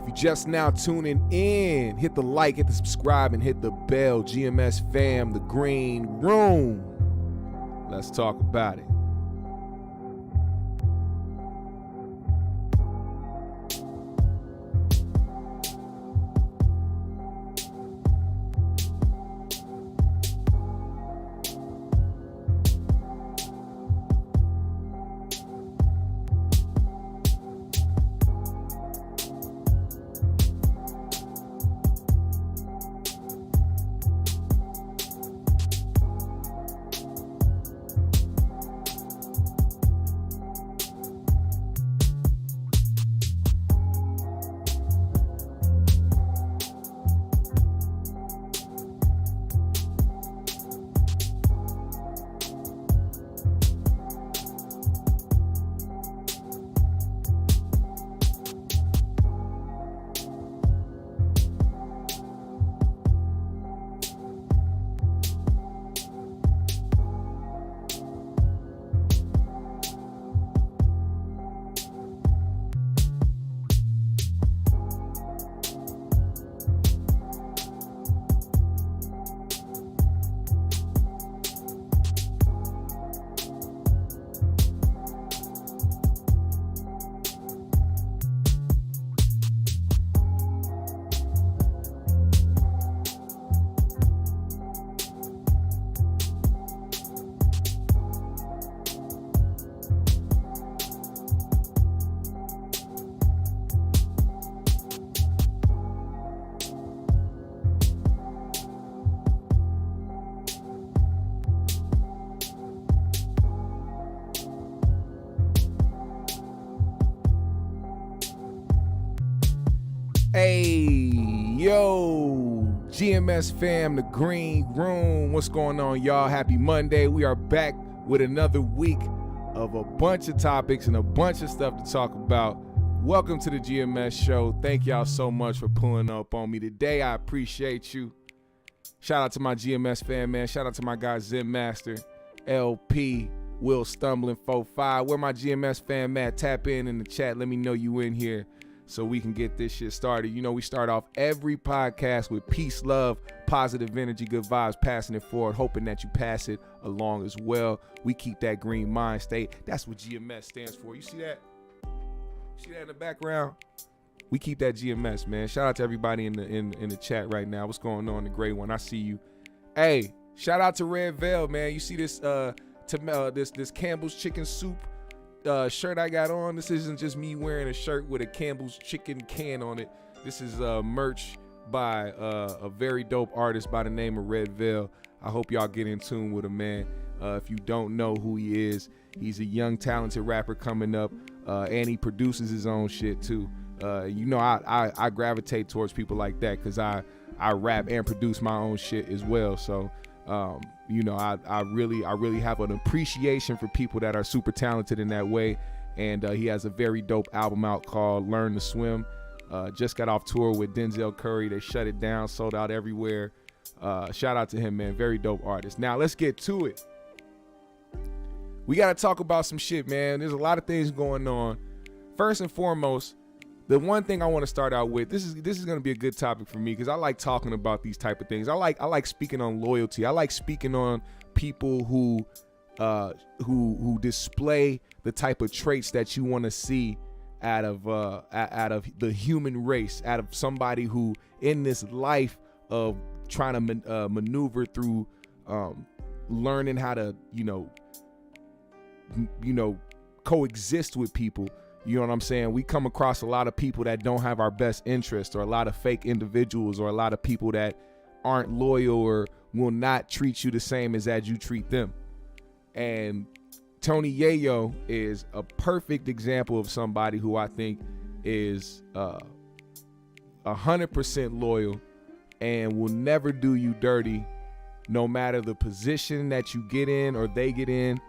If you just now tuning in, hit the like, hit the subscribe, and hit the bell. GMS fam, the green room. Let's talk about it. Hey, yo, GMS fam, the green room. What's going on, y'all? Happy Monday. We are back with another week of a bunch of topics and a bunch of stuff to talk about. Welcome to the GMS show. Thank y'all so much for pulling up on me today. I appreciate you. Shout out to my GMS fan, man. Shout out to my guy Zen Master, LP, Will Stumbling 45. Where my GMS fan, Matt? Tap in the chat. Let me know you in here, so we can get this shit started. You know, we start off every podcast with peace, love, positive energy, good vibes, passing it forward, hoping that you pass it along as well. We keep that green mind state. That's what GMS stands for. You see that? See that in the background? We keep that GMS, man. Shout out to everybody in the chat right now. What's going on, the gray one? I see you. Hey, shout out to Red Veil, man. You see this this Campbell's chicken soup shirt I got on? This isn't just me wearing a shirt with a Campbell's chicken can on it. This is merch by a very dope artist by the name of Red Veil. I hope y'all get in tune with him, man. If you don't know who he is, he's a young talented rapper coming up, and he produces his own shit too. You know, I gravitate towards people like that because I rap and produce my own shit as well. So you know, I really have an appreciation for people that are super talented in that way. And he has a very dope album out called Learn to Swim. Just got off tour with Denzel Curry. They shut it down, sold out everywhere. Shout out to him, man. Very dope artist. Now let's get to it. We got to talk about some shit, man. There's a lot of things going on. First and foremost, the one thing I want to start out with, this is going to be a good topic for me because I like talking about these type of things. I like speaking on loyalty. I like speaking on people who display the type of traits that you want to see out of the human race, out of somebody who in this life of trying to maneuver through learning how to coexist with people. You know what I'm saying? We come across a lot of people that don't have our best interest, or a lot of fake individuals, or a lot of people that aren't loyal or will not treat you the same as you treat them. And Tony Yayo is a perfect example of somebody who I think is 100% loyal and will never do you dirty, no matter the position that you get in or they get in.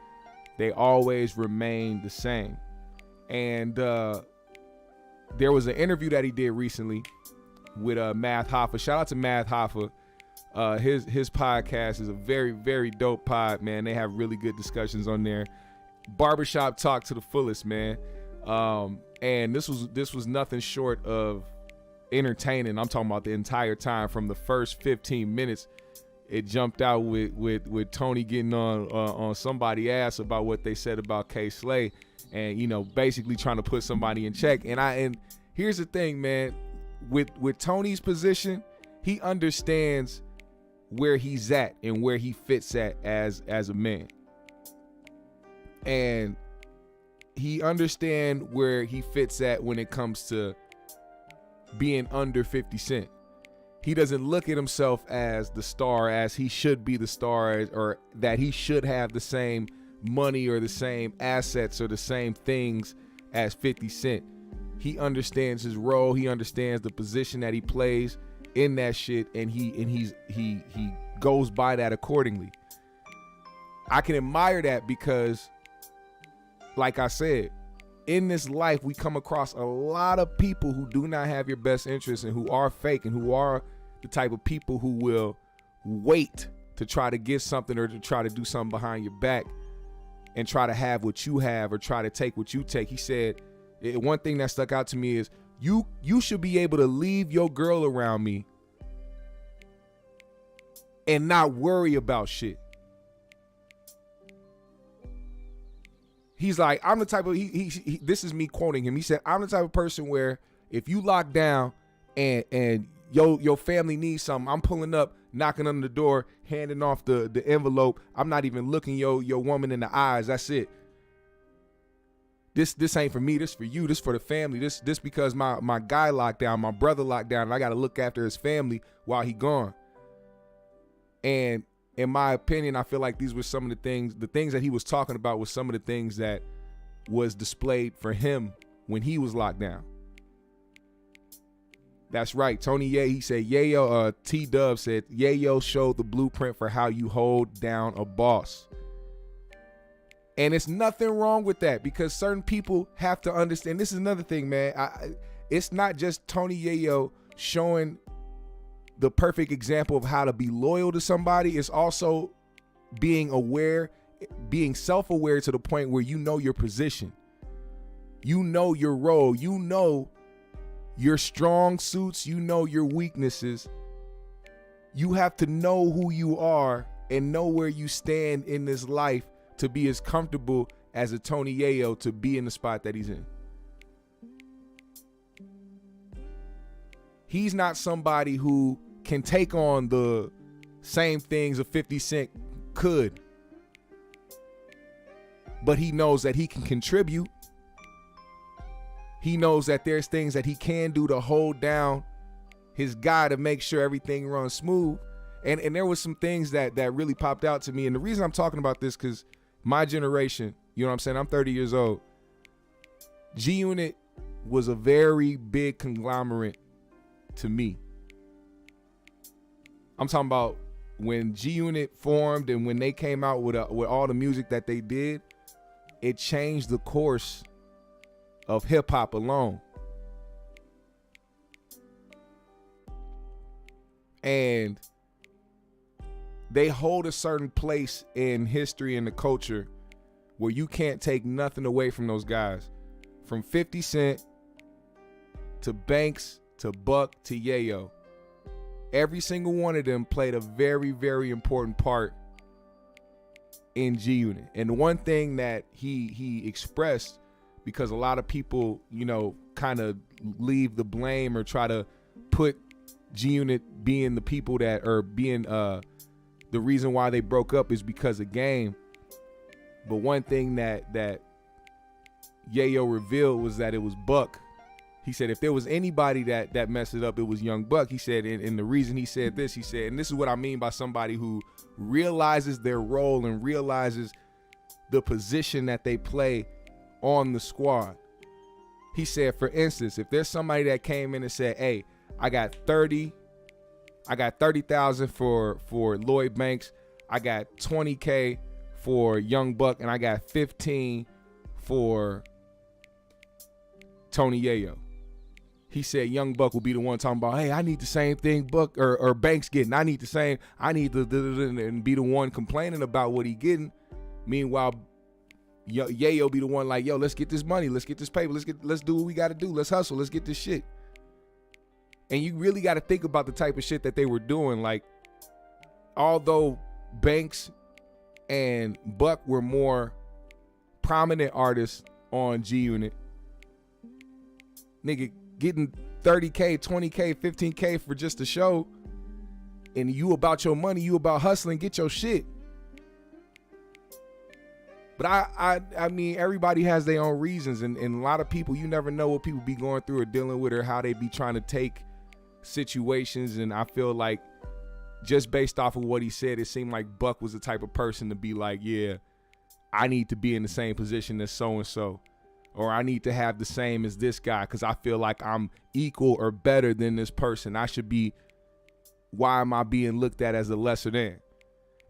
They always remain the same. And there was an interview that he did recently with Math Hoffa. Shout out to Math Hoffa. His podcast is a very, very dope pod, man. They have really good discussions on there. Barbershop talk to the fullest, man. And this was nothing short of entertaining. I'm talking about the entire time from the first 15 minutes. It jumped out with Tony getting on somebody's ass about what they said about K Slay, and basically trying to put somebody in check. And here's the thing, man, with Tony's position, he understands where he's at and where he fits at as a man, and he understands where he fits at when it comes to being under 50 Cent. He doesn't look at himself as the star, as he should be the star, or that he should have the same money or the same assets or the same things as 50 Cent. He understands his role. He understands the position that he plays in that shit, and he goes by that accordingly. I can admire that because, like I said, in this life, we come across a lot of people who do not have your best interests and who are fake and who are the type of people who will wait to try to get something or to try to do something behind your back and try to have what you have or try to take what you take. He said, one thing that stuck out to me is, you should be able to leave your girl around me and not worry about shit. He's like, I'm the type of, this is me quoting him. He said, I'm the type of person where if you lock down and your family needs something, I'm pulling up, knocking on the door, handing off the envelope. I'm not even looking your woman in the eyes. That's it. This ain't for me. This for you. This for the family. This because my guy locked down, my brother locked down, and I got to look after his family while he gone. And in my opinion, I feel like these were some of the things that he was talking about was some of the things that was displayed for him when he was locked down. That's right. Tony Ye, he said, Yayo, T-Dub said, Yayo showed the blueprint for how you hold down a boss. And it's nothing wrong with that, because certain people have to understand. This is another thing, man. It's not just Tony Yayo showing the perfect example of how to be loyal to somebody. It's also being aware, being self-aware to the point where you know your position. You know your role. You know your strong suits. You know your weaknesses. You have to know who you are and know where you stand in this life to be as comfortable as a Tony Yayo to be in the spot that he's in. He's not somebody who can take on the same things a 50 Cent could, but he knows that he can contribute. He knows that there's things that he can do to hold down his guy to make sure everything runs smooth. And there was some things that really popped out to me. And the reason I'm talking about this, because my generation, you know what I'm saying? I'm 30 years old. G-Unit was a very big conglomerate to me. I'm talking about when G-Unit formed and when they came out with all the music that they did, it changed the course of hip hop alone. And they hold a certain place in history and the culture where you can't take nothing away from those guys. From 50 Cent to Banks to Buck to Yayo. Every single one of them played a very, very important part in G-Unit. And one thing that he expressed, because a lot of people, kind of leave the blame or try to put G-Unit being the people that are being the reason why they broke up is because of game. But one thing that Yayo revealed was that it was Buck. He said if there was anybody that messed it up, it was Young Buck. He said, and the reason he said this, he said, and this is what I mean by somebody who realizes their role and realizes the position that they play on the squad. He said, for instance, if there's somebody that came in and said, hey, I got 30,000 for Lloyd Banks, I got 20K for Young Buck, and I got 15 for Tony Yayo. He said Young Buck will be the one talking about, hey, I need the same thing Buck or Banks getting. I need the same. I need and be the one complaining about what he getting. Meanwhile, Yayo be the one like, yo, let's get this money. Let's get this paper. Let's do what we got to do. Let's hustle. Let's get this shit. And you really got to think about the type of shit that they were doing. Like, although Banks and Buck were more prominent artists on G-Unit, nigga, getting 30K, 20K, 15K for just a show, and you about your money, you about hustling, get your shit. But I mean, everybody has their own reasons, and a lot of people, you never know what people be going through or dealing with or how they be trying to take situations. And I feel like just based off of what he said, it seemed like Buck was the type of person to be like, yeah, I need to be in the same position as so-and-so, or I need to have the same as this guy because I feel like I'm equal or better than this person. I should be, why am I being looked at as a lesser than?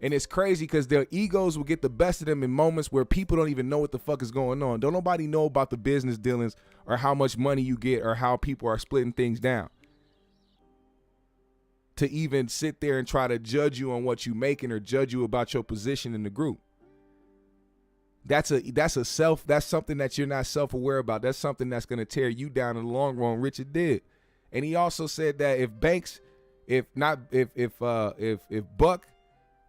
And it's crazy because their egos will get the best of them in moments where people don't even know what the fuck is going on. Don't nobody know about the business dealings or how much money you get or how people are splitting things down. To even sit there and try to judge you on what you're making or judge you about your position in the group. That's something that you're not self-aware about. That's something that's going to tear you down in the long run. Richard did. And he also said that if Buck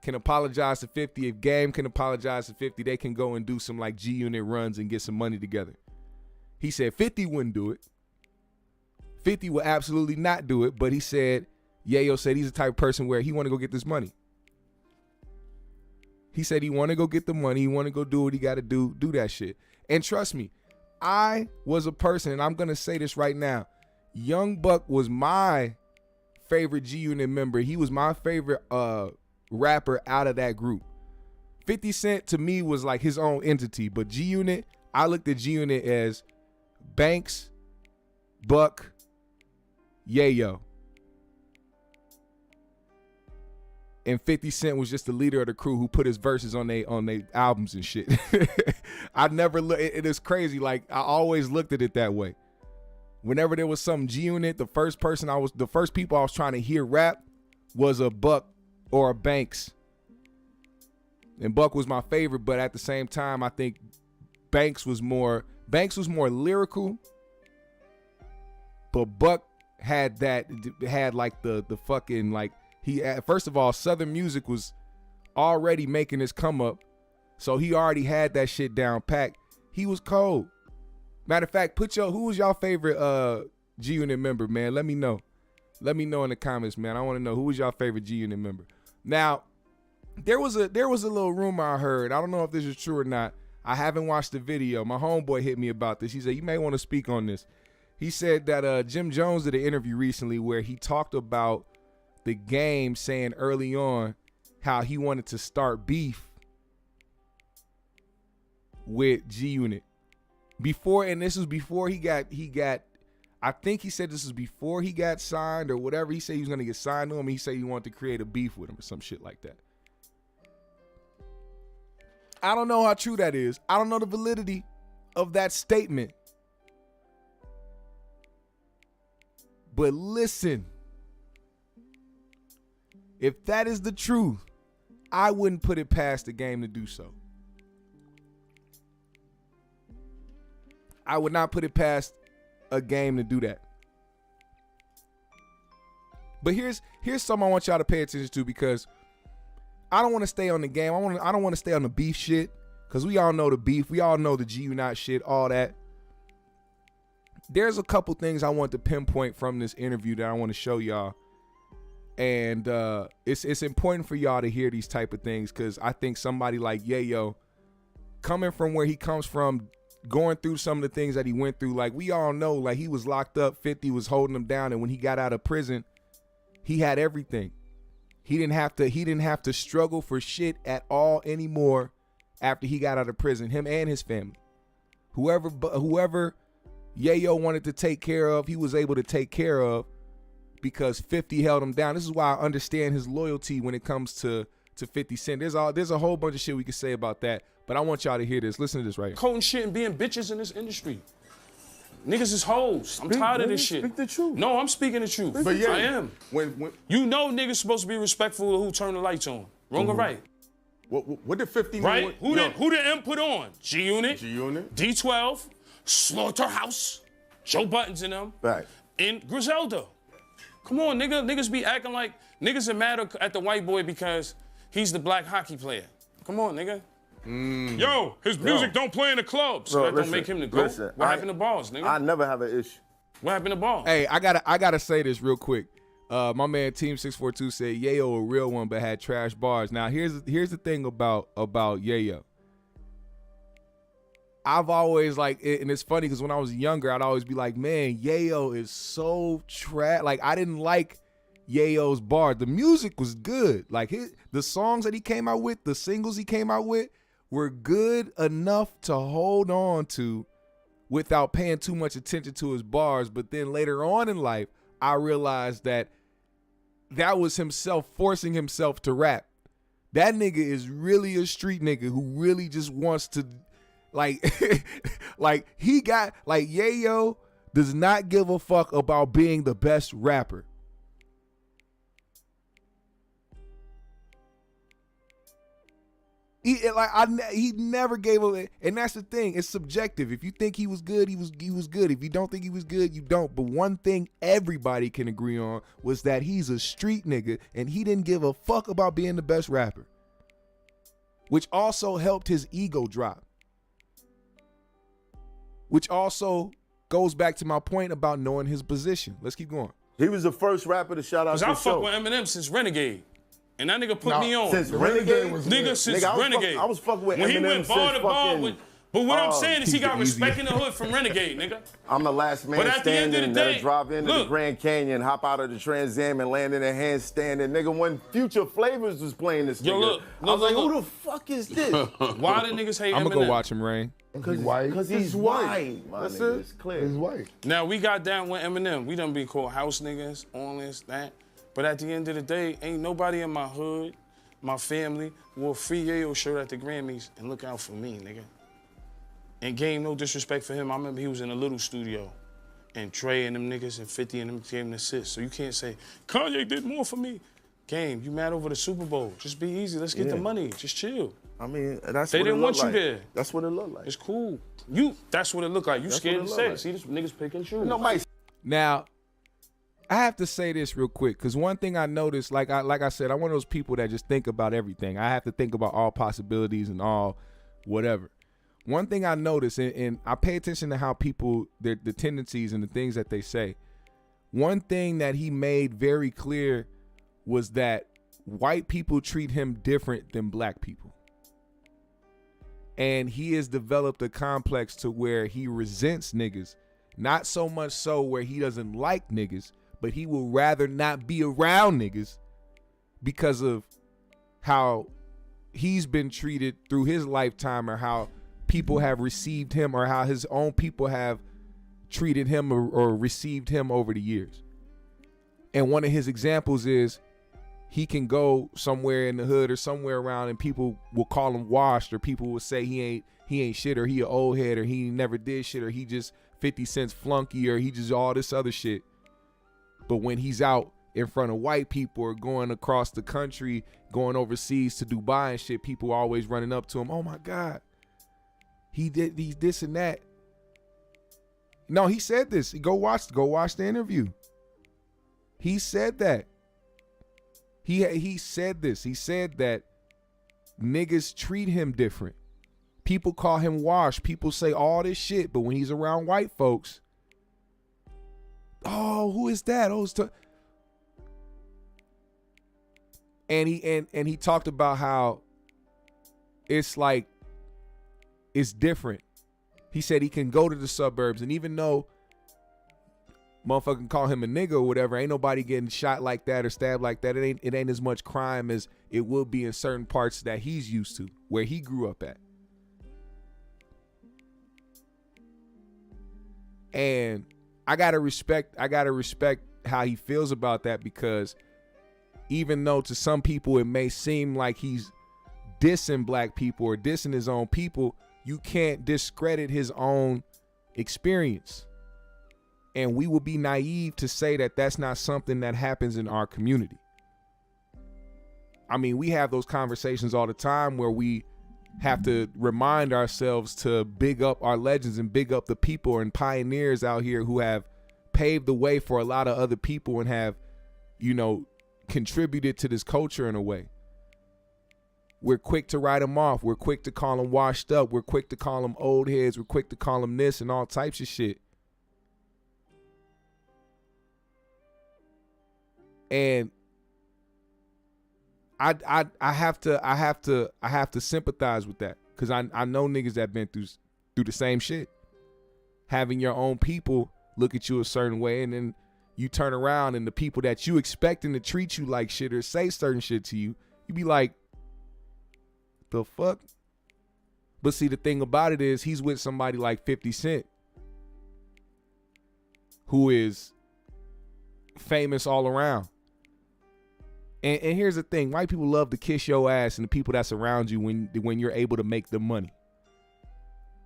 can apologize to 50, if Game can apologize to 50, they can go and do some like G-Unit runs and get some money together. He said 50 wouldn't do it. 50 would absolutely not do it, but he said, Yayo said he's the type of person where he want to go get this money. He said he want to go get the money. He want to go do what he got to do that shit. And trust me, I was a person, and I'm going to say this right now. Young Buck was my favorite G-Unit member. He was my favorite rapper out of that group. 50 Cent to me was like his own entity, but G-Unit, I looked at G-Unit as Banks, Buck, Yayo. And 50 Cent was just the leader of the crew who put his verses on they albums and shit. I never look. It is crazy. Like, I always looked at it that way. Whenever there was some G-Unit, the first people I was trying to hear rap was a Buck or a Banks. And Buck was my favorite, but at the same time, I think Banks was more lyrical. But Buck had like the fucking like. First of all, Southern music was already making his come up. So he already had that shit down packed. He was cold. Matter of fact, who was y'all favorite G-Unit member, man? Let me know. Let me know in the comments, man. I want to know who was y'all favorite G-Unit member. Now, there was a little rumor I heard. I don't know if this is true or not. I haven't watched the video. My homeboy hit me about this. He said, you may want to speak on this. He said that Jim Jones did an interview recently where he talked about the Game saying early on how he wanted to start beef with G-Unit before, and this was before he got I think he said this was before he got signed or whatever. He said he was gonna get signed to him, and he said he wanted to create a beef with him or some shit like that. I don't know how true that is. I don't know the validity of that statement. But listen, if that is the truth, I wouldn't put it past the Game to do so. I would not put it past a Game to do that. But here's something I want y'all to pay attention to, because I don't want to stay on the Game. I don't want to stay on the beef shit, because we all know the beef. We all know the G-Unit shit, all that. There's a couple things I want to pinpoint from this interview that I want to show y'all. And it's important for y'all to hear these type of things, because I think somebody like Yayo, coming from where he comes from, going through some of the things that he went through, like we all know, like he was locked up, 50 was holding him down, and when he got out of prison, he had everything. He didn't have to struggle for shit at all anymore after he got out of prison, him and his family. Whoever Yayo wanted to take care of, he was able to take care of, because 50 held him down. This is why I understand his loyalty when it comes to 50 Cent. There's a whole bunch of shit we could say about that, but I want y'all to hear this. Listen to this right here. Coding shit and being bitches in this industry. Niggas is hoes. I'm tired of this shit. Speak the truth. No, I'm speaking the truth. But yeah, I am. When you know niggas supposed to be respectful of who turned the lights on. Wrong or right? What did 50 mean? Right? Who did M put on? G-Unit. D12, Slaughterhouse, Joe Buttons and them. Right. And Griselda. Come on, nigga. Niggas be acting like niggas are mad at the white boy because he's the black hockey player. Come on, nigga. Yo, his music don't play in the clubs. So that don't make him the GOAT. What happened to Balls, nigga? I never have an issue. What happened to Balls? Hey, I gotta say this real quick. My man Team 642 said Yayo a real one, but had trash bars. Now here's the thing about Yayo. I've always and it's funny because when I was younger, I'd always be like, man, Yayo is so trash. Like, I didn't like Yayo's bars. The music was good. Like, the songs that he came out with, the singles he came out with were good enough to hold on to without paying too much attention to his bars. But then later on in life, I realized that was himself forcing himself to rap. That nigga is really a street nigga who really just wants to, Yayo does not give a fuck about being the best rapper. He never gave a, and that's the thing. It's subjective. If you think he was good, he was good. If you don't think he was good, you don't. But one thing everybody can agree on was that he's a street nigga, and he didn't give a fuck about being the best rapper, which also helped his ego drop. Which also goes back to my point about knowing his position. Let's keep going. He was the first rapper to shout out to the show. I fuck with Eminem since Renegade. And that nigga put me on. Since Renegade was Renegade. I was fucking with when Eminem he went bar to bar with. But what I'm saying is he got respect in the hood from Renegade, nigga. I'm the last man standing that'll drive into the Grand Canyon, hop out of the Trans Am and land in a handstand. And nigga, when Future Flavors was playing this nigga, I was like, who the fuck is this? Why the niggas hate Eminem? I'm gonna go watch him, Rain. Because he's white. That's nigga, it. it's clear. He's white. Now, we got down with Eminem. We done been called house niggas, all this, that. But at the end of the day, ain't nobody in my hood, my family, wore free Yayo shirt at the Grammys and look out for me, nigga. And game, no disrespect for him. I remember he was in a little studio and Trey and them niggas and 50 and them gave him the assist. So you can't say, Kanye did more for me. Game, you mad over the Super Bowl. Just be easy. Let's get the money. Just chill. I mean, that's they what didn't it want look you like. there. That's what it looked like. It's cool. That's what it looked like. You scared to say it. See, this niggas pick and choose. No, Mike. Now, I have to say this real quick, because one thing I noticed, like I said, I'm one of those people that just think about everything. I have to think about all possibilities and all whatever. One thing I noticed, and I pay attention to how people, the tendencies and the things that they say. One thing that he made very clear was that white people treat him different than black people. And he has developed a complex to where he resents niggas, not so much so where he doesn't like niggas, but he will rather not be around niggas because of how he's been treated through his lifetime, or how people have received him, or how his own people have treated him or received him over the years. And one of his examples is he can go somewhere in the hood or somewhere around and people will call him washed, or people will say he ain't shit, or he an old head, or he never did shit, or he just 50 cents flunky, or he just all this other shit. But when he's out in front of white people or going across the country, going overseas to Dubai and shit, people always running up to him. Oh my God, he's this and that. No, he said this. Go watch the interview. He said that. He said this. He said that niggas treat him different. People call him wash. People say all this shit, but when he's around white folks, oh, who is that? Oh, and he talked about how it's like it's different. He said he can go to the suburbs, and even though motherfucker can call him a nigga or whatever, ain't nobody getting shot like that or stabbed like that. It ain't as much crime as it would be in certain parts that he's used to, where he grew up at. And I gotta respect how he feels about that, because even though to some people it may seem like he's dissing black people or dissing his own people, you can't discredit his own experience. And we would be naive to say that that's not something that happens in our community. I mean, we have those conversations all the time where we have to remind ourselves to big up our legends and big up the people and pioneers out here who have paved the way for a lot of other people and have, you know, contributed to this culture in a way. We're quick to write them off. We're quick to call them washed up. We're quick to call them old heads. We're quick to call them this and all types of shit. And I have to sympathize with that, because I know niggas that been through the same shit. Having your own people look at you a certain way, and then you turn around and the people that you expecting to treat you like shit or say certain shit to you, you be like, the fuck? But see, the thing about it is he's with somebody like 50 Cent, who is famous all around. And here's the thing, white people love to kiss your ass and the people that's around you when you're able to make them money.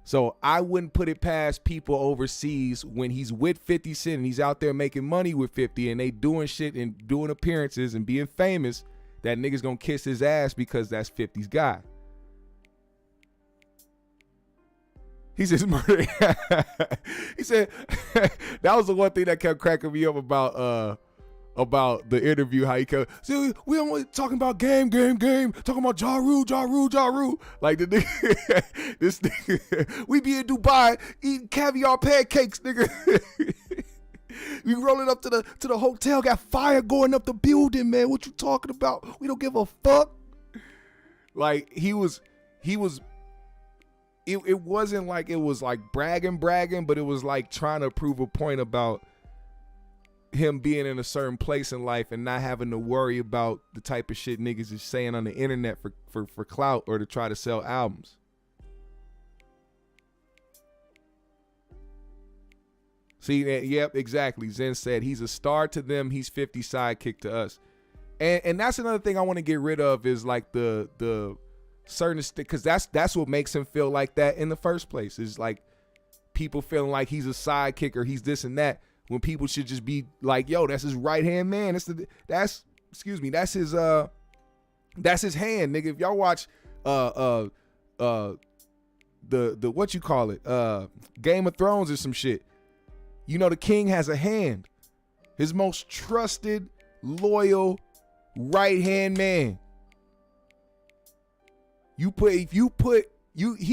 So I wouldn't put it past people overseas when he's with 50 Cent and he's out there making money with 50 and they doing shit and doing appearances and being famous, that nigga's gonna kiss his ass because that's 50's guy. He says, he said, that was the one thing that kept cracking me up about the interview, how he kept, see, we only talking about game, talking about Ja Rule. Like the nigga, this nigga, we be in Dubai eating caviar pancakes, nigga. We rolling up to the hotel, got fire going up the building, man. What you talking about? We don't give a fuck. Like it wasn't like it was like bragging, but it was like trying to prove a point about him being in a certain place in life and not having to worry about the type of shit niggas is saying on the internet for clout or to try to sell albums. See, yep, exactly. Zen said he's a star to them, he's 50's sidekick to us. And that's another thing I want to get rid of is like the certain, because that's what makes him feel like that in the first place, is like people feeling like he's a sidekick or he's this and that, when people should just be like, yo, that's his right hand man. That's his hand, nigga. If y'all watch the what you call it, Game of Thrones or some shit, you know the king has a hand. His most trusted, loyal, right hand man. He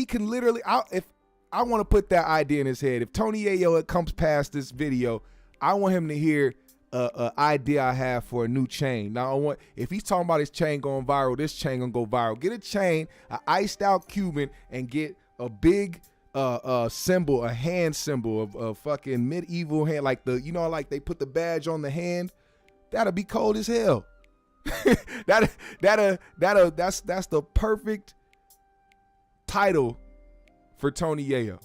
can literally, if I want to put that idea in his head. If Tony Yayo comes past this video, I want him to hear an idea I have for a new chain. Now, if he's talking about his chain going viral, this chain gonna go viral. Get a chain, an iced out Cuban, and get a big symbol, a hand symbol of a fucking medieval hand, like like they put the badge on the hand. That'll be cold as hell. That's the perfect title for Tony Yayo.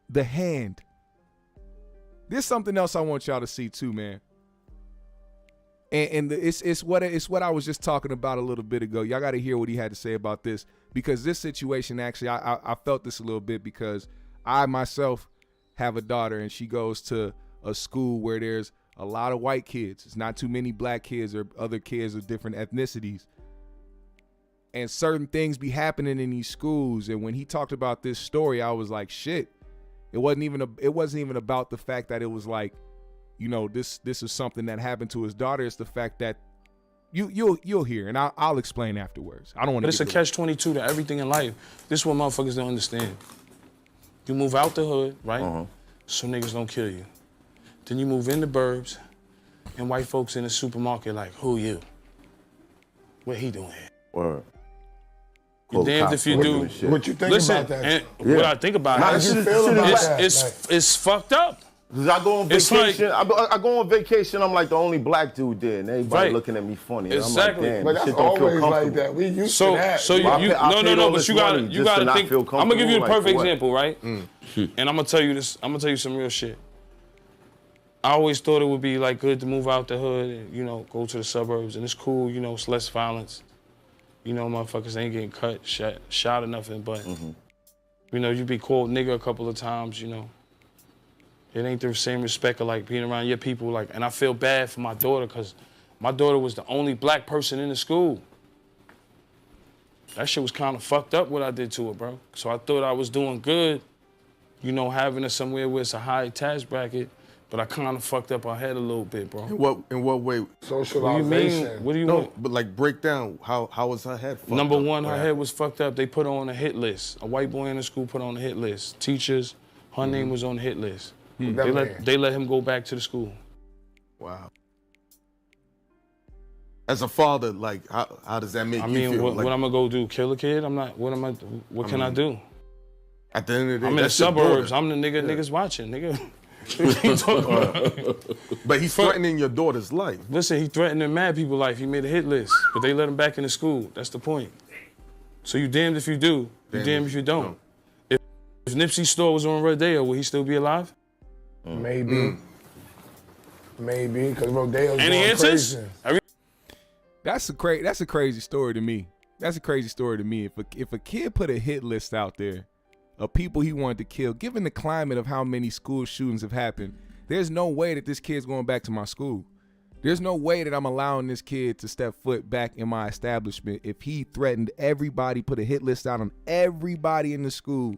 The hand. There's something else I want y'all to see too, man. And it's what I was just talking about a little bit ago. Y'all got to hear what he had to say about this, because this situation actually, I felt this a little bit, because I myself have a daughter and she goes to a school where there's a lot of white kids. It's not too many black kids or other kids of different ethnicities. And certain things be happening in these schools. And when he talked about this story, I was like, shit. It wasn't even about the fact that it was like, this is something that happened to his daughter. It's the fact that you'll hear, and I'll explain afterwards. I don't want to. But it's a catch-22 to everything in life. This is what motherfuckers don't understand. You move out the hood, right? So niggas don't kill you. Then you move in the burbs, and white folks in the supermarket like, who you? What he doing here? Word. You're damned if you do. What you think about that? What I think about How it, did you feel about that? It's fucked up. Cause I go on vacation. I go on vacation. I'm like the only black dude there, and everybody looking at me funny. Exactly. I'm like, damn, But that's shit don't feel always comfortable. like that. We used to that. So no. But you gotta think. I'm gonna give you a perfect example, right? And I'm gonna tell you this. I'm gonna tell you some real shit. I always thought it would be like good to move out the hood and go to the suburbs, and it's cool. It's less violence. Motherfuckers ain't getting cut, shot or nothing, but you be called nigga a couple of times. It ain't the same respect of like being around your people, and I feel bad for my daughter, because my daughter was the only black person in the school. That shit was kind of fucked up what I did to her, bro. So I thought I was doing good you know, having her somewhere where it's a high tax bracket, but I kind of fucked up her head a little bit, bro. In what way? Socialization. What do you mean? No, but like break down, how was her head fucked Number up? one, her head was fucked up. They put her on a hit list. A white boy in the school put her on a hit list. Teachers, her name was on the hit list. They let him go back to the school. Wow. As a father, like, how does that make you feel? What I'm gonna go do? Kill a kid? I'm not. What can I do? At the end of the day, I'm in the suburbs. I'm the nigga niggas watching, nigga. But he's threatening your daughter's life. Listen, he threatening mad people's life. He made a hit list, but they let him back in the school. That's the point. So you damned if you do, you damned if you don't. If Nipsey's store was on Rodeo, would he still be alive? Maybe. Maybe, because Rodeo's Any going answers? crazy. That's a crazy story to me. That's a crazy story to me. If a kid put a hit list out there of people he wanted to kill, given the climate of how many school shootings have happened, there's no way that this kid's going back to my school. There's no way that I'm allowing this kid to step foot back in my establishment if he threatened everybody, put a hit list out on everybody in the school.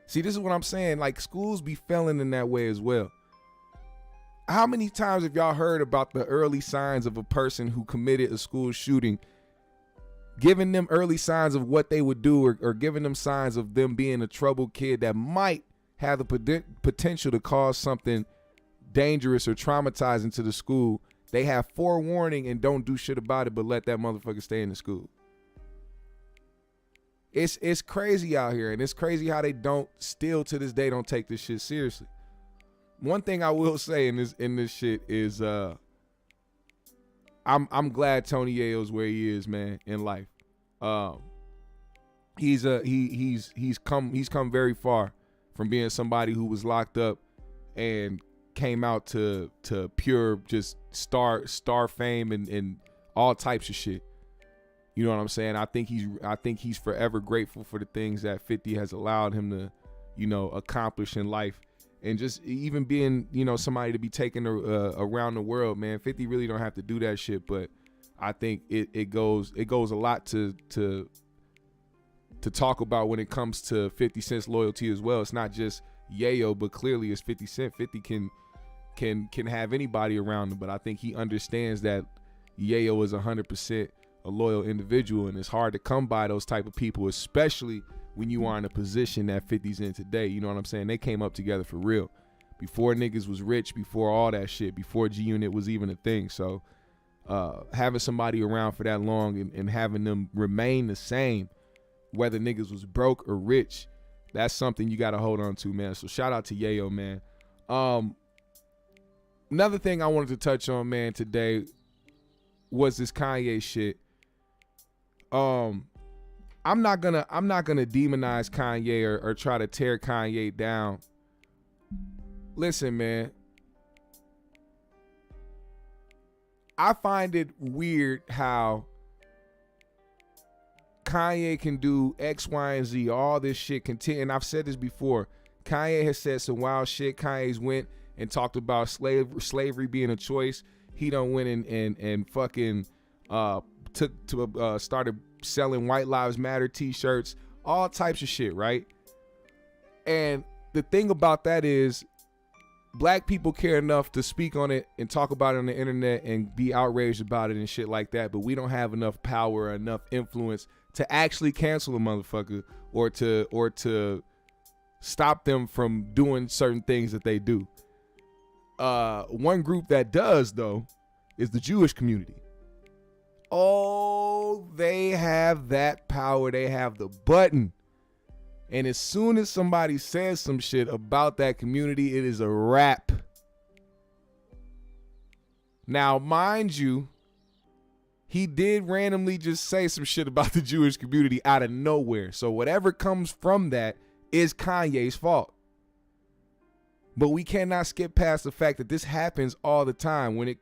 See, this is what I'm saying. Like, schools be failing in that way as well. How many times have y'all heard about the early signs of a person who committed a school shooting, giving them early signs of what they would do, or giving them signs of them being a troubled kid that might have the potential to cause something dangerous or traumatizing to the school? They have forewarning and don't do shit about it, but let that motherfucker stay in the school. It's crazy out here, and it's crazy how they don't, still to this day, don't take this shit seriously. One thing I will say in this shit is I'm glad Tony Yayo's where he is, man, in life. He's come very far from being somebody who was locked up and came out to pure just star fame and all types of shit. You know what I'm saying? I think he's forever grateful for the things that 50 has allowed him to, you know, accomplish in life. And just even being, you know, somebody to be taken around the world, man. 50 really don't have to do that shit, but I think it goes a lot to talk about when it comes to 50 Cent's loyalty as well. It's not just Yayo, but clearly it's 50 Cent. 50 can have anybody around him, but I think he understands that Yayo is 100% a loyal individual, and it's hard to come by those type of people, especially when you are in a position that 50's in today. You know what I'm saying? They came up together for real. Before niggas was rich, before all that shit, before G-Unit was even a thing. So having somebody around for that long and having them remain the same, whether niggas was broke or rich, that's something you got to hold on to, man. So shout out to Yayo, man. Another thing I wanted to touch on, man, today was this Kanye shit. I'm not gonna demonize Kanye or try to tear Kanye down. Listen, man. I find it weird how Kanye can do X, Y, and Z, all this shit and I've said this before. Kanye has said some wild shit. Kanye's went and talked about slavery being a choice. He done went and fucking started selling White Lives Matter t-shirts, all types of shit, right? And the thing about that is black people care enough to speak on it and talk about it on the internet and be outraged about it and shit like that, but we don't have enough power or enough influence to actually cancel a motherfucker or to stop them from doing certain things that they do. One group that does, though, is the Jewish community. Oh, they have that power. They have the button. And as soon as somebody says some shit about that community, it is a wrap. Now, mind you, he did randomly just say some shit about the Jewish community out of nowhere. So whatever comes from that is Kanye's fault. But we cannot skip past the fact that this happens all the time. When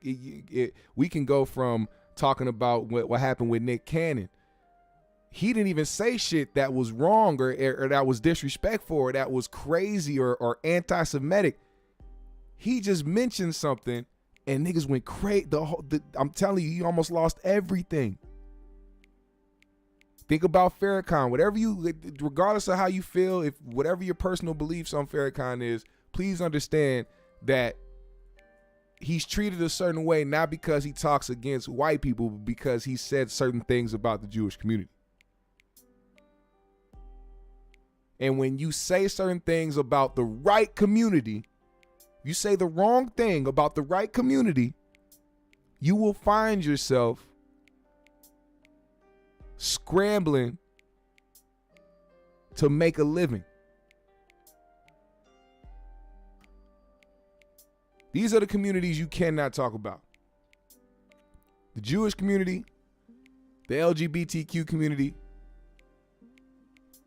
we can go from talking about what happened with Nick Cannon. He didn't even say shit that was wrong or that was disrespectful or that was crazy or anti-Semitic. He just mentioned something and niggas went crazy. I'm telling you, he almost lost everything. Think about Farrakhan. Regardless of how you feel, if whatever your personal beliefs on Farrakhan is, please understand that he's treated a certain way, not because he talks against white people, but because he said certain things about the Jewish community. And when you say certain things about the right community, you say the wrong thing about the right community, you will find yourself scrambling to make a living. These are the communities you cannot talk about. The Jewish community, the LGBTQ community,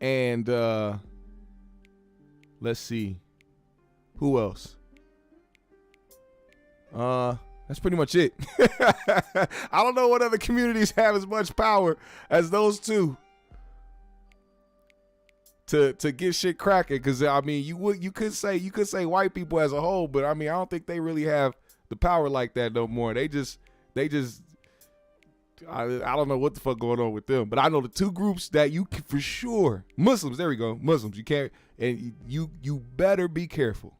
and let's see, who else? That's pretty much it. I don't know what other communities have as much power as those two to get shit cracking. Because I mean, you could say white people as a whole, but I mean, I don't think they really have the power like that no more. They just I don't know what the fuck going on with them. But I know the two groups that you can, for sure, Muslims. There we go, Muslims. You can't, and you better be careful.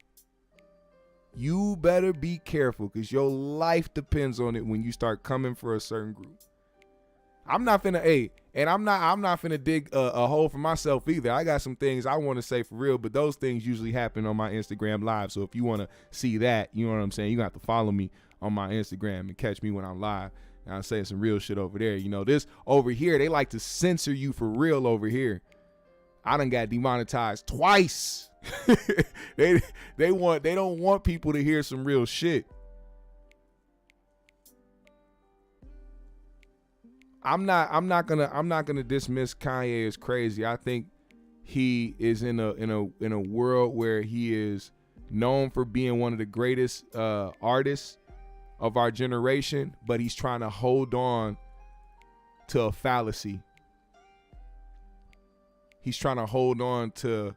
You better be careful, because your life depends on it when you start coming for a certain group. I'm not finna dig a hole for myself either. I got some things I want to say for real, but those things usually happen on my Instagram live. So if you want to see that, you know what I'm saying, you got to follow me on my Instagram and catch me when I'm live. And I'm saying some real shit over there. You know, this over here, they like to censor you for real over here. I done got demonetized twice. They don't want people to hear some real shit. I'm not gonna dismiss Kanye as crazy. I think he is in a world where he is known for being one of the greatest artists of our generation, but he's trying to hold on to a fallacy. He's trying to hold on to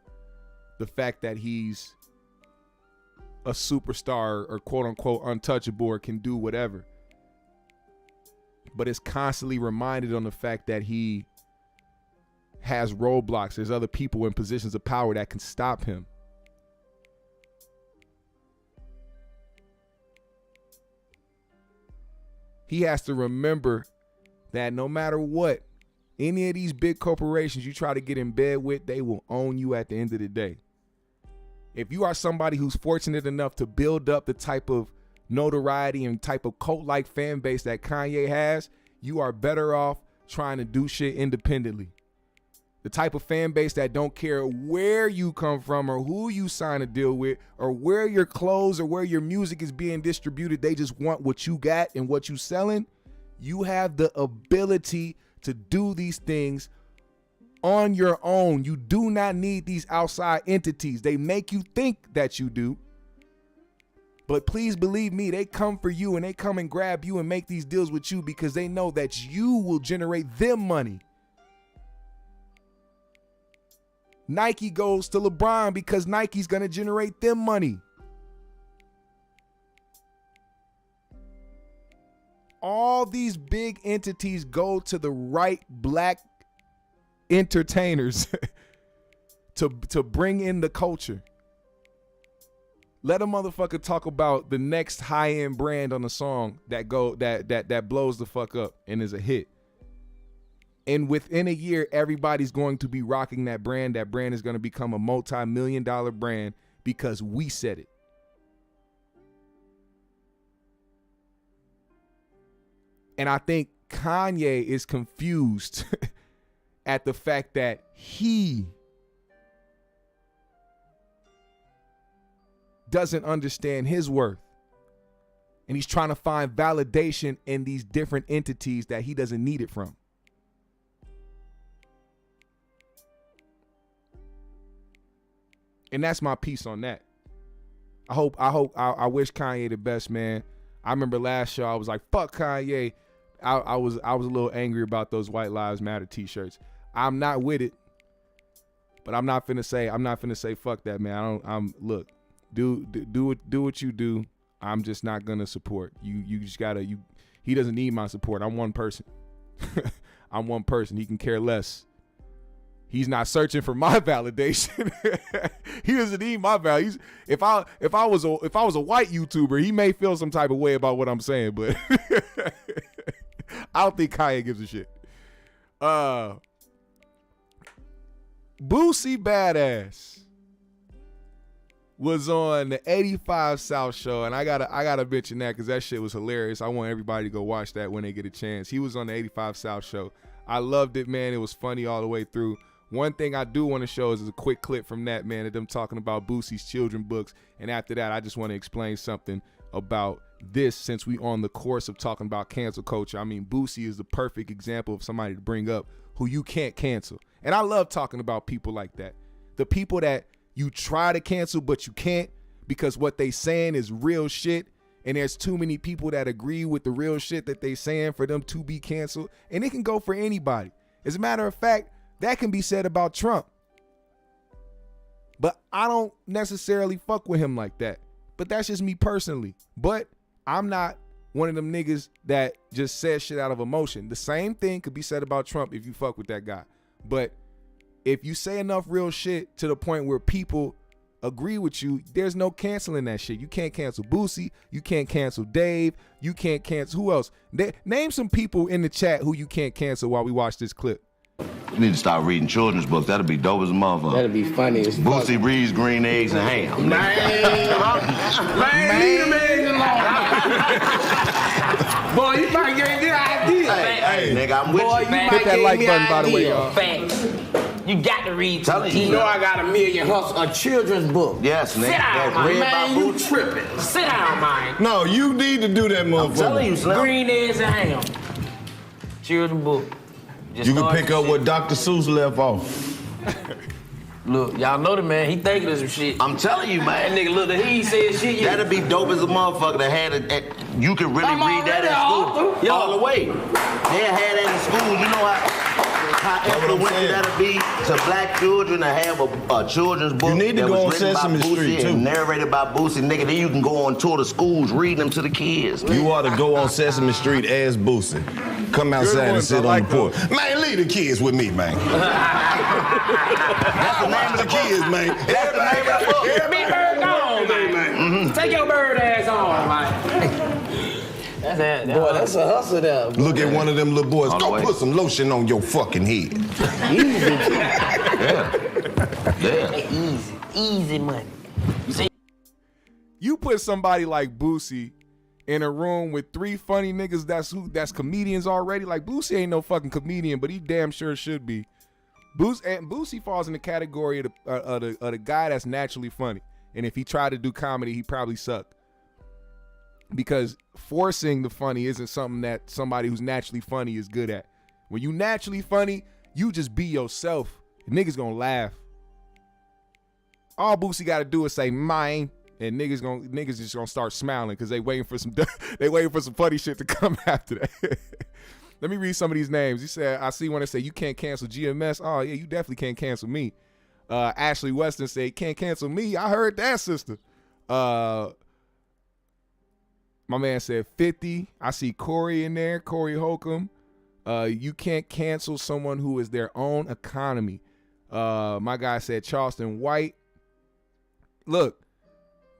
the fact that he's a superstar or quote unquote untouchable or can do whatever. But it's constantly reminded on the fact that he has roadblocks. There's other people in positions of power that can stop him. He has to remember that no matter what, any of these big corporations you try to get in bed with, they will own you at the end of the day. If you are somebody who's fortunate enough to build up the type of notoriety and type of cult-like fan base that Kanye has, you are better off trying to do shit independently. The type of fan base that don't care where you come from or who you sign a deal with or where your clothes or where your music is being distributed, they just want what you got and what you selling. You have the ability to do these things on your own. You do not need these outside entities. They make you think that you do. But please believe me, they come for you and they come and grab you and make these deals with you because they know that you will generate them money. Nike goes to LeBron because Nike's going to generate them money. All these big entities go to the right black entertainers to bring in the culture. Let a motherfucker talk about the next high-end brand on a song that blows the fuck up and is a hit. And within a year, everybody's going to be rocking that brand. That brand is going to become a multi-million-dollar brand because we said it. And I think Kanye is confused at the fact that he doesn't understand his worth. And he's trying to find validation in these different entities that he doesn't need it from. And that's my piece on that. I wish Kanye the best, man. I remember last show I was like, fuck Kanye. I was a little angry about those White Lives Matter t-shirts. I'm not with it, but I'm not finna say fuck that, man. Look, do what you do. I'm just not gonna support you. He doesn't need my support. I'm one person. I'm one person. He can care less. He's not searching for my validation. He doesn't need my value. If I was a white YouTuber, he may feel some type of way about what I'm saying, but I don't think Kanye gives a shit. Boosie Badass was on the 85 South show, and I gotta mention that because that shit was hilarious. I want everybody to go watch that when they get a chance. He was on the 85 South show. I loved it, man. It was funny all the way through. One thing I do want to show is a quick clip from that, man, of them talking about Boosie's children books. And after that, I just want to explain something about this since we on the course of talking about cancel culture. I mean, Boosie is the perfect example of somebody to bring up who you can't cancel. And I love talking about people like that. The people that you try to cancel, but you can't because what they saying is real shit. And there's too many people that agree with the real shit that they saying for them to be canceled. And it can go for anybody. As a matter of fact, that can be said about Trump. But I don't necessarily fuck with him like that. But that's just me personally. But I'm not one of them niggas that just says shit out of emotion. The same thing could be said about Trump if you fuck with that guy. But if you say enough real shit to the point where people agree with you, there's no canceling that shit. You can't cancel Boosie. You can't cancel Dave. You can't cancel who else? Name some people in the chat who you can't cancel while we watch this clip. You need to start reading children's books. That'll be dope as a motherfucker. That'll be funny as fuck. Boosie reads green eggs and ham. Man, leave them eggs alone. Boy, you might get a good idea. Hey, nigga, I'm with Boy, you. Hit that like button, by the way, y'all. Facts. You got to read. You know I got $1 million hustle, a children's book. Yes, nigga. Sit down, man. You tripping. Sit down, man. No, you need to do that, motherfucker. I'm telling you, Slim. Green eggs and ham. Children's book. Just You can pick up what Dr. Seuss left off. Look, y'all know the man. He thinking of some shit. I'm telling you, man. That nigga, look, he said shit. Yeah. That'd be dope as a motherfucker to have it. You can really read that in school. All the way. They'll have that in school. You know how influential that'll be to black children to have a children's book. You need to go on Sesame Street, too. Narrated by Boosie, nigga. Then you can go on tour to schools reading them to the kids. You ought to go on Sesame Street as Boosie. Come outside and sit on the porch. Man, leave the kids with me, man. That's the name of the kids, man. That's the name of the book. Big bird on, man. Take your bird ass on, man. Boy, that's a hustle there. Boy. Look at one of them little boys. Go put some lotion on your fucking head. Yeah. Easy money. You put somebody like Boosie in a room with 3 funny niggas that's comedians already. Like, Boosie ain't no fucking comedian, but he damn sure should be. Boosie falls in the category of the guy that's naturally funny. And if he tried to do comedy, he probably suck. Because forcing the funny isn't something that somebody who's naturally funny is good at. When you naturally funny, you just be yourself. Niggas gonna laugh. All Boosie gotta do is say mine, and niggas just gonna start smiling because they waiting for some funny shit to come after that. Let me read some of these names. He said, I see one that say you can't cancel GMS. Oh yeah, you definitely can't cancel me. Ashley Weston said, can't cancel me. I heard that, sister. My man said 50. I see Corey in there, Corey Holcomb. You can't cancel someone who is their own economy. My guy said Charleston White. Look,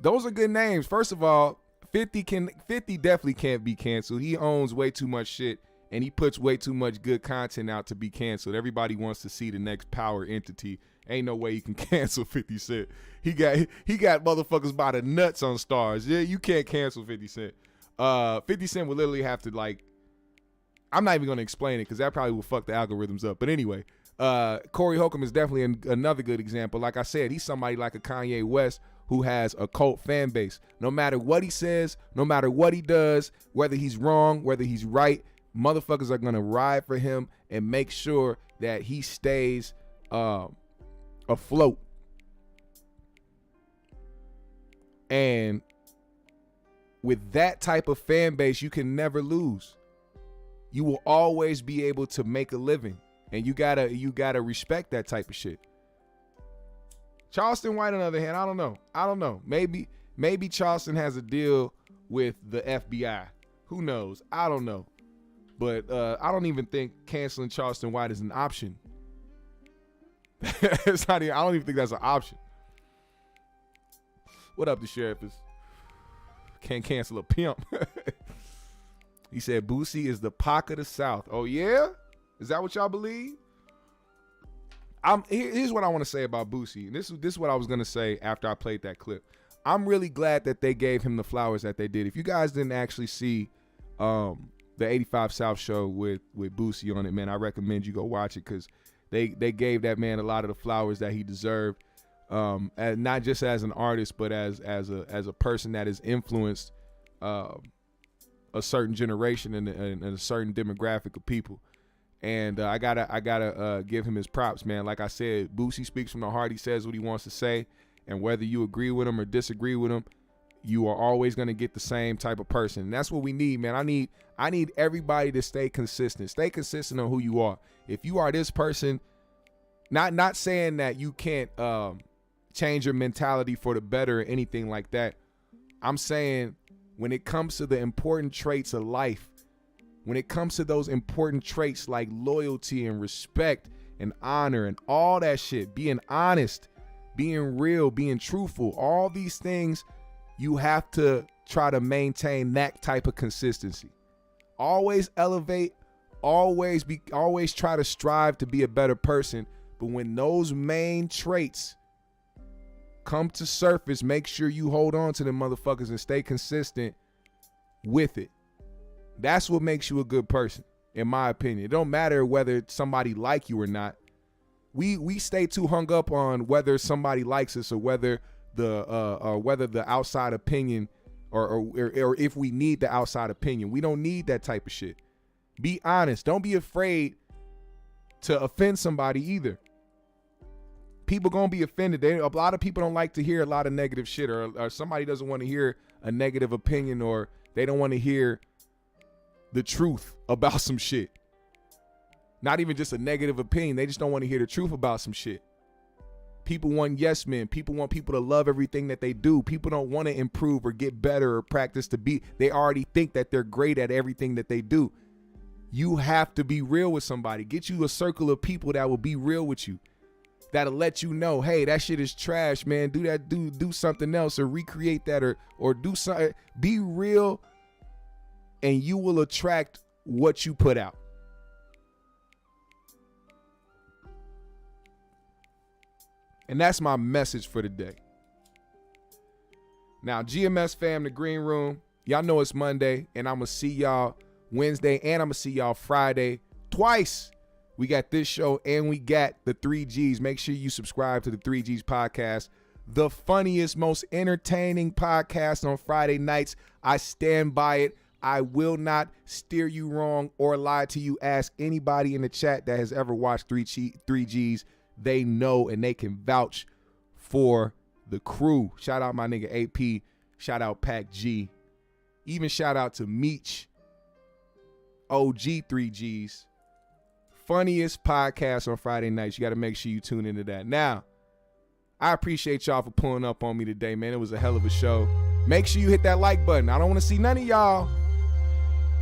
those are good names. First of all, 50 definitely can't be canceled. He owns way too much shit, and he puts way too much good content out to be canceled. Everybody wants to see the next power entity. Ain't no way you can cancel 50 Cent. He got motherfuckers by the nuts on stars. Yeah, you can't cancel 50 Cent. 50 Cent will literally have to, like, I'm not even going to explain it because that probably will fuck the algorithms up. But anyway, Corey Holcomb is definitely another good example. Like I said, he's somebody like a Kanye West who has a cult fan base. No matter what he says, no matter what he does, whether he's wrong, whether he's right, motherfuckers are going to ride for him and make sure that he stays afloat. And with that type of fan base, you can never lose. You will always be able to make a living, and you gotta respect that type of shit. Charleston White, on the other hand, I don't know. Maybe Charleston has a deal with the FBI. Who knows? I don't know. But I don't even think canceling Charleston White is an option. It's not even, I don't even think that's an option. What up, the sheriff is? Can't cancel a pimp. He said Boosie is the Pac of the South. Oh yeah? Is that what y'all believe? Here's what I want to say about Boosie. And this is what I was gonna say after I played that clip. I'm really glad that they gave him the flowers that they did. If you guys didn't actually see the 85 South show with Boosie on it, man, I recommend you go watch it because they gave that man a lot of the flowers that he deserved. And not just as an artist, but as a person that has influenced a certain generation and a certain demographic of people. And I gotta give him his props, man. Like I said, Boosie speaks from the heart. He says what he wants to say, and whether you agree with him or disagree with him, you are always gonna get the same type of person. And that's what we need, man. I need everybody to stay consistent. Stay consistent on who you are. If you are this person, not saying that you can't change your mentality for the better or anything like that. I'm saying when it comes to the important traits of life, when it comes to those important traits like loyalty and respect and honor and all that shit, being honest, being real, being truthful, all these things, you have to try to maintain that type of consistency. Always elevate, always try to strive to be a better person. But when those main traits come to surface, make sure you hold on to them motherfuckers and stay consistent with it. That's what makes you a good person, in my opinion. It don't matter whether somebody like you or not. We stay too hung up on whether somebody likes us or whether the outside opinion or if we need the outside opinion. We don't need that type of shit. Be honest. Don't be afraid to offend somebody either. People gonna be offended. A lot of people don't like to hear a lot of negative shit, or somebody doesn't want to hear a negative opinion, or they don't want to hear the truth about some shit. Not even just a negative opinion. They just don't want to hear the truth about some shit. People want yes men. People want people to love everything that they do. People don't want to improve or get better or practice to be. They already think that they're great at everything that they do. You have to be real with somebody. Get you a circle of people that will be real with you. That'll let you know, hey, that shit is trash, man. Do that, do something else, or recreate that, or do something. Be real, and you will attract what you put out. And that's my message for the day. Now, GMS fam, the green room, y'all know it's Monday, and I'm going to see y'all Wednesday, and I'm going to see y'all Friday twice. We got this show, and we got the 3Gs. Make sure you subscribe to the 3Gs podcast, the funniest, most entertaining podcast on Friday nights. I stand by it. I will not steer you wrong or lie to you. Ask anybody in the chat that has ever watched 3Gs. They know and they can vouch for the crew. Shout out my nigga AP. Shout out Pac G. Even shout out to Meech. OG 3Gs. Funniest podcast on Friday nights. You got to make sure you tune into that. Now, I appreciate y'all for pulling up on me today, man. It was a hell of a show. Make sure you hit that like button. I don't want to see none of y'all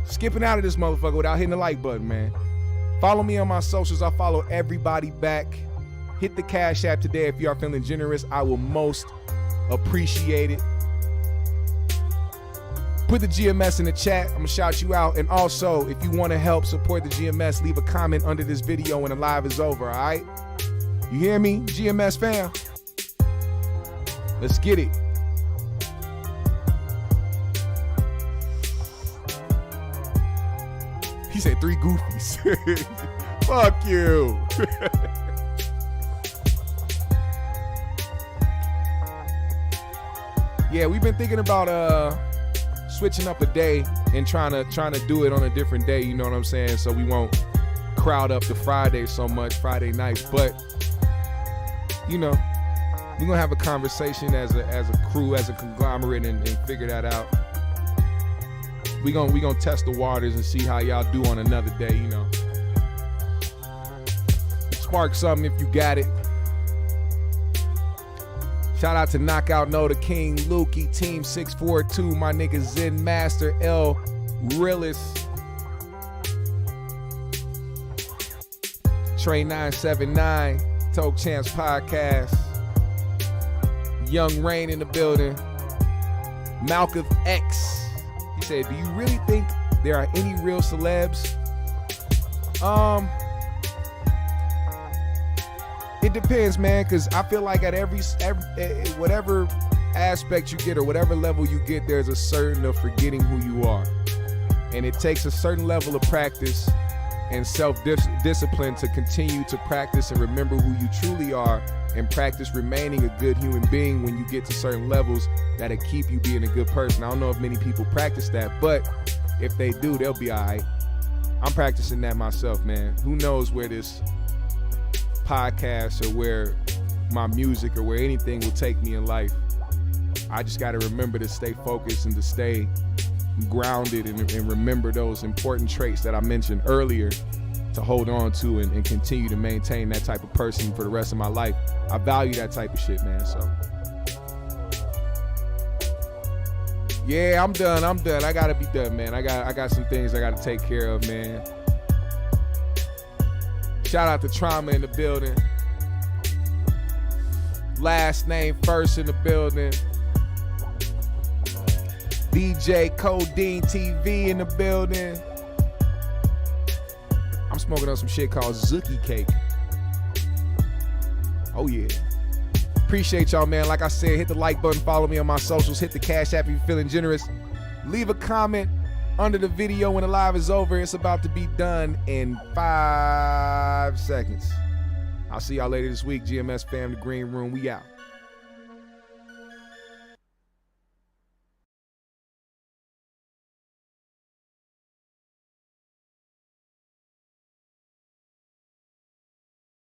skipping out of this motherfucker without hitting the like button, man. Follow me on my socials. I follow everybody back. Hit the Cash App today if you are feeling generous. I will most appreciate it. Put the GMS in the chat. I'm going to shout you out. And also, if you want to help support the GMS, leave a comment under this video when the live is over, all right? You hear me, GMS fam? Let's get it. He said 3 goofies. Fuck you. Yeah, we've been thinking about switching up a day and trying to do it on a different day, you know what I'm saying? So we won't crowd up the Friday so much, Friday nights. But, you know, we're going to have a conversation as a crew, as a conglomerate and figure that out. We gonna test the waters and see how y'all do on another day, you know. Spark something if you got it. Shout out to Knockout Noda King, Lukey, Team 642, my nigga Zen Master, L Realist. Trey 979, Toke Champs Podcast. Young Rain in the building. Malcolm X. He said, do you really think there are any real celebs? It depends, man, because I feel like at every whatever aspect you get or whatever level you get, there's a certain of forgetting who you are. And it takes a certain level of practice and self-discipline to continue to practice and remember who you truly are and practice remaining a good human being when you get to certain levels that'll keep you being a good person. I don't know if many people practice that, but if they do, they'll be all right. I'm practicing that myself, man. Who knows where this podcast or where my music or where anything will take me in life. I just got to remember to stay focused and to stay grounded and remember those important traits that I mentioned earlier to hold on to and continue to maintain that type of person for the rest of my life. I value that type of shit, man. So yeah, I'm done. I gotta be done, man. I got some things I gotta take care of, man. Shout out to Trauma in the building. Last name first in the building. DJ Codeine TV in the building. I'm smoking on some shit called Zookie Cake. Oh yeah. Appreciate y'all, man. Like I said, hit the like button, follow me on my socials, hit the Cash App if you're feeling generous. Leave a comment under the video when the live is over. It's about to be done in 5 seconds. I'll see y'all later this week. GMS fam, the Green Room, we out.